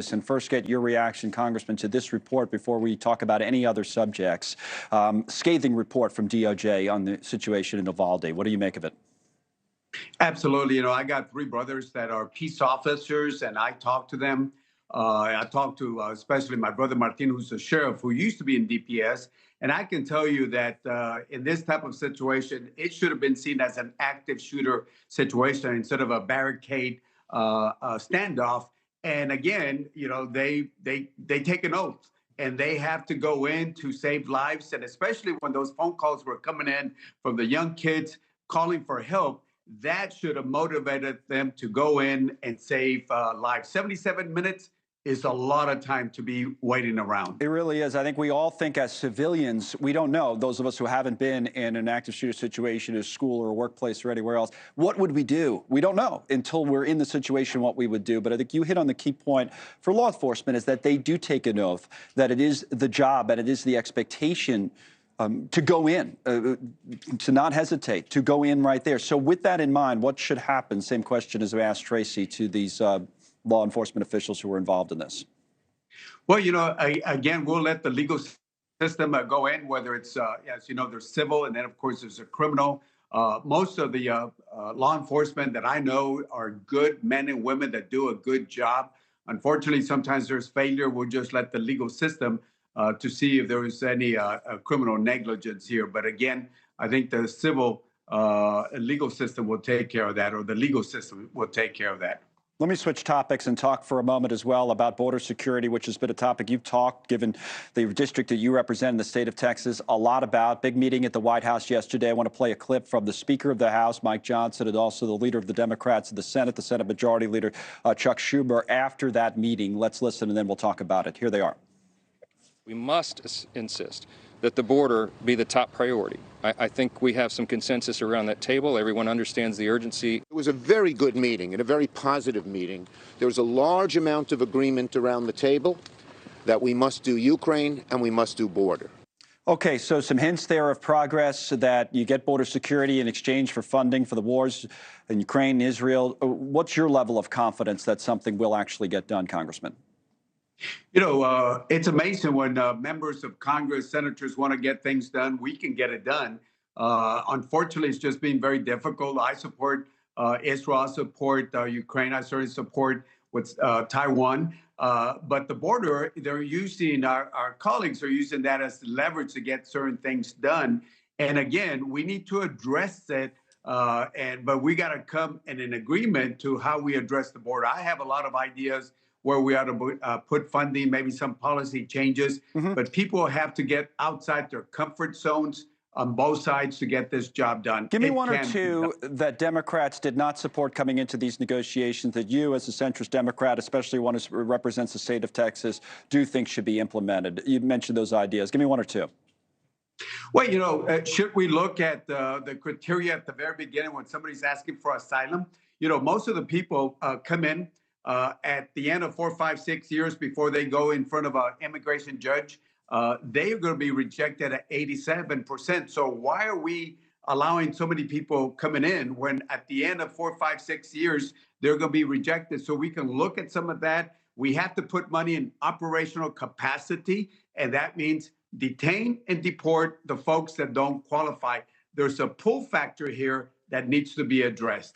And first, get your reaction, Congressman, to this report before we talk about any other subjects. Scathing report from DOJ on the situation in Uvalde. What do you make of it? Absolutely. You know, I got three brothers that are peace officers, and I talk to them. I talk to especially my brother Martin, who's a sheriff who used to be in DPS. And I can tell you that in this type of situation, it should have been seen as an active shooter situation instead of a barricade standoff. And again, you know, they take an oath and they have to go in to save lives. And especially when those phone calls were coming in from the young kids calling for help, that should have motivated them to go in and save lives. 77 minutes is a lot of time to be waiting around. It really is. I think we all think as civilians, we don't know, those of us who haven't been in an active shooter situation at school or workplace or anywhere else, what would we do? We don't know until we're in the situation what we would do. But I think you hit on the key point for law enforcement is that they do take an oath, that it is the job and it is the expectation to go in, to not hesitate, to go in right there. So with that in mind, what should happen? Same question as I asked Tracy to these law enforcement officials who were involved in this. Well, you know, again, we'll let the legal system go in, whether it's, as you know, there's civil, and then, of course, there's a criminal. Most of the law enforcement that I know are good men and women that do a good job. Unfortunately, sometimes there's failure. We'll just let the legal system to see if there is any criminal negligence here. But again, I think the civil legal system will take care of that, or the legal system will take care of that. Let me switch topics and talk for a moment as well about border security, which has been a topic you've talked, given the district that you represent in the state of Texas, a lot about. Big meeting at the White House yesterday. I want to play a clip from the Speaker of the House, Mike Johnson, and also the leader of the Democrats in the Senate Majority Leader, Chuck Schumer, after that meeting. Let's listen, and then we'll talk about it. Here they are. We must insist that the border be the top priority. I think we have some consensus around that table. Everyone understands the urgency. It was a very good meeting and a very positive meeting. There was a large amount of agreement around the table that we must do Ukraine and we must do border. Okay, so some hints there of progress, that you get border security in exchange for funding for the wars in Ukraine and Israel. What's your level of confidence that something will actually get done, Congressman? You know, it's amazing when members of Congress, senators want to get things done, we can get it done. Unfortunately, it's just been very difficult. I support Israel, I support Ukraine, I certainly support with Taiwan. But the border, they're using, our colleagues are using that as leverage to get certain things done. And again, we need to address it. But we got to come in an agreement to how we address the border. I have a lot of ideas where we ought to put funding, maybe some policy changes, but people have to get outside their comfort zones on both sides to get this job done. Give me one or two that Democrats did not support coming into these negotiations that you, as a centrist Democrat, especially one who represents the state of Texas, do think should be implemented. You mentioned those ideas. Give me one or two. Well, you know, should we look at the criteria at the very beginning when somebody's asking for asylum? You know, most of the people come in at the end of 4, 5, 6 years before they go in front of an immigration judge. They are going to be rejected at 87%. So why are we allowing so many people coming in when at the end of 4, 5, 6 years, they're going to be rejected? So we can look at some of that. We have to put money in operational capacity, and that means detain and deport the folks that don't qualify. There's a pull factor here that needs to be addressed.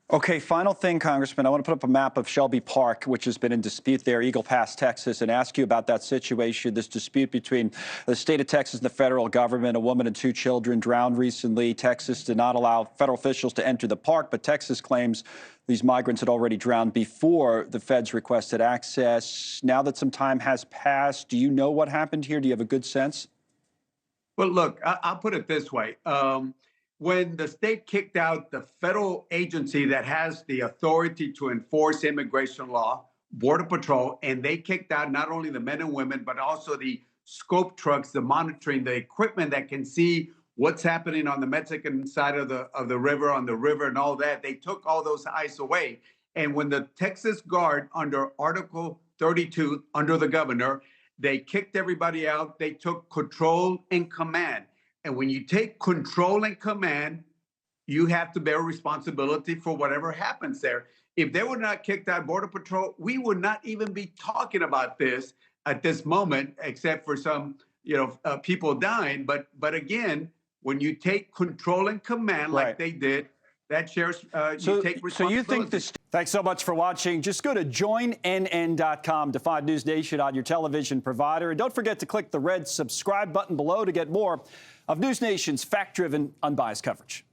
Okay, final thing, Congressman. I want to put up a map of Shelby Park, which has been in dispute there, Eagle Pass, Texas, and ask you about that situation, this dispute between the state of Texas and the federal government. A woman and 2 children drowned recently. Texas did not allow federal officials to enter the park, but Texas claims these migrants had already drowned before the feds requested access. Now that some time has passed, do you know what happened here? Do you have a good sense? Well, look, I'll put it this way. When the state kicked out the federal agency that has the authority to enforce immigration law, Border Patrol, and they kicked out not only the men and women, but also the scope trucks, the monitoring, the equipment that can see what's happening on the Mexican side of the river, on the river and all that, they took all those eyes away. And when the Texas Guard, under Article 32, under the governor, they kicked everybody out, they took control and command. And when you take control and command, you have to bear responsibility for whatever happens there. If they would not kick that Border Patrol, we would not even be talking about this at this moment, except for some, people dying. But again, when you take control and command like they did, that shares, you take responsibility. So you think this... Thanks so much for watching. Just go to joinnn.com to find NewsNation on your television provider. And don't forget to click the red subscribe button below to get more of NewsNation's fact-driven, unbiased coverage.